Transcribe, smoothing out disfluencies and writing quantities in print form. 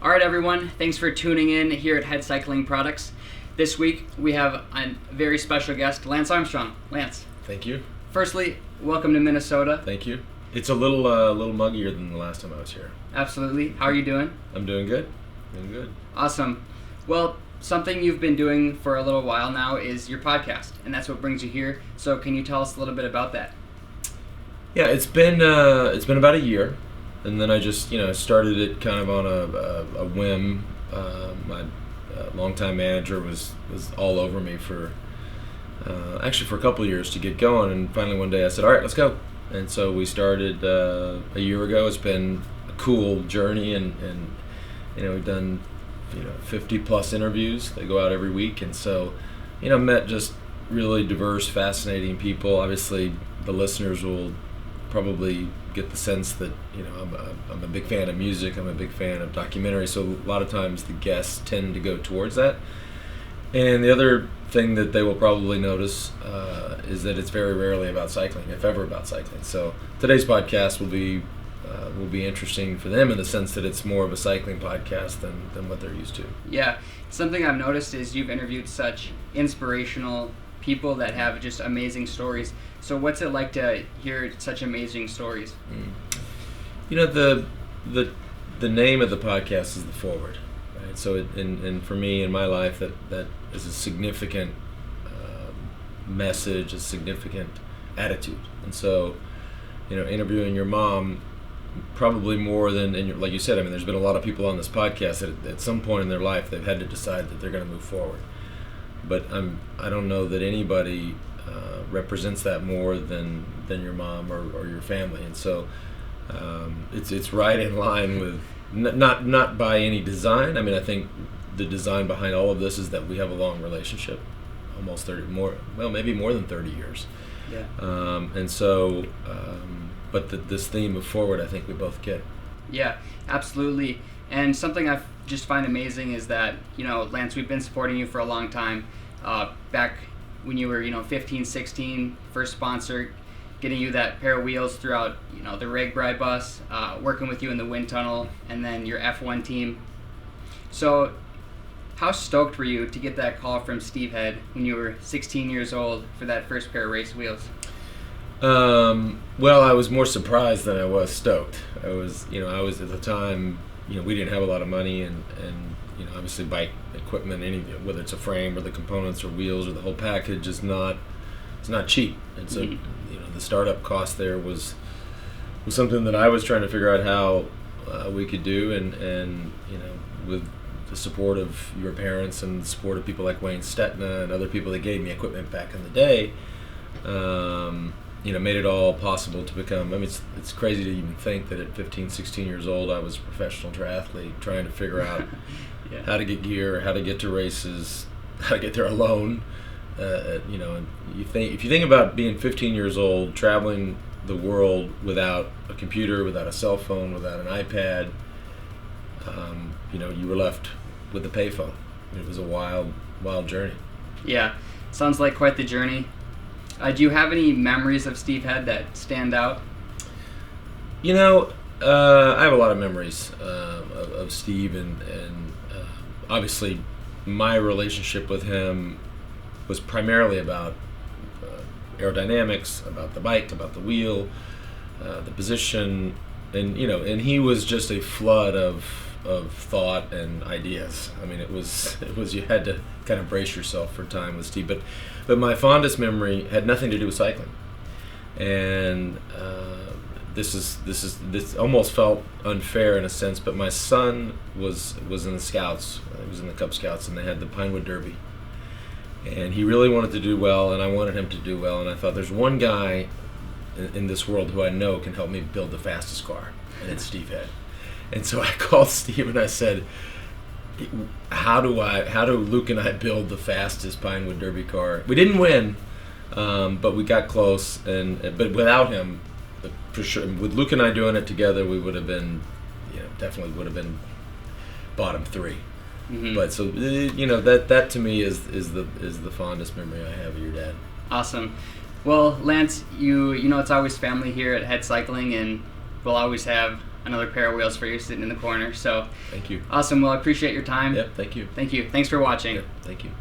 All right, everyone. Thanks for tuning in here at Hed Cycling Products. This week we have a very special guest, Lance Armstrong. Lance. Thank you. Firstly, welcome to Minnesota. Thank you. It's a little muggier than the last time I was here. Absolutely. How are you doing? I'm doing good. Doing good. Awesome. Well, something you've been doing for a little while now is your podcast, and that's what brings you here. So can you tell us a little bit about that? Yeah, it's been about a year, and then I just started it kind of on a whim. My longtime manager was all over me for a couple of years to get going, and finally one day I said, all right, let's go. And so we started a year ago. It's been a cool journey, and we've done 50 plus interviews. They go out every week, and so met just really diverse, fascinating people. Obviously the listeners will probably get the sense that I'm a big fan of music. I'm a big fan of documentaries, so a lot of times the guests tend to go towards that. And the other thing that they will probably notice is that it's very rarely about cycling, if ever about cycling. So today's podcast will be interesting for them in the sense that it's more of a cycling podcast than what they're used to. Yeah, something I've noticed is you've interviewed such inspirational people that have just amazing stories. So what's it like to hear such amazing stories? The name of the podcast is The Forward, right? So and for me in my life that is a significant message, a significant attitude. And so interviewing your mom, probably more than, and like you said, there's been a lot of people on this podcast that at some point in their life they've had to decide that they're going to move forward. But I don't know that anybody represents that more than your mom or your family, and so it's right in line with not by any design. I think the design behind all of this is that we have a long relationship, almost 30 more, well maybe more than 30 years. Yeah. And so, but this theme of forward, I think we both get. Yeah, absolutely. And something I just find amazing is that, Lance, we've been supporting you for a long time. Back when you were, 15, 16, first sponsor, getting you that pair of wheels throughout, the RegBri bus, working with you in the wind tunnel, and then your F1 team. So how stoked were you to get that call from Steve Hed when you were 16 years old for that first pair of race wheels? Well, I was more surprised than I was stoked. I was at the time, we didn't have a lot of money, and obviously bike equipment, whether it's a frame or the components or wheels or the whole package it's not cheap. And so, the startup cost there was something that I was trying to figure out how we could do, and with the support of your parents and the support of people like Wayne Stetna and other people that gave me equipment back in the day, made it all possible to become, it's crazy to even think that at 15, 16 years old I was a professional triathlete trying to figure out yeah. how to get gear, how to get to races, how to get there alone. And if you think about being 15 years old, traveling the world without a computer, without a cell phone, without an iPad, you were left with the payphone. It was a wild journey. Yeah, sounds like quite the journey. Do you have any memories of Steve Hed that stand out? I have a lot of memories of Steve, and obviously my relationship with him was primarily about aerodynamics, about the bike, about the wheel, the position, and he was just a flood of thought and ideas. It was you had to kind of brace yourself for time with Steve. But my fondest memory had nothing to do with cycling, and this almost felt unfair in a sense. But my son was in the Scouts. He was in the Cub Scouts, and they had the Pinewood Derby, and he really wanted to do well, and I wanted him to do well. And I thought, there's one guy in this world who I know can help me build the fastest car, and it's Steve Hed. And so I called Steve and I said, how do Luke and I build the fastest Pinewood Derby car? We didn't win, but we got close. But without him, for sure, with Luke and I doing it together, we would have been, definitely would have been bottom three. Mm-hmm. But so that to me is the fondest memory I have of your dad. Awesome. Well, Lance, it's always family here at Hed Cycling, and we'll always have another pair of wheels for you sitting in the corner. So thank you. Awesome. Well, I appreciate your time. Yep, thank you. Thank you. Thanks for watching. Yep, thank you.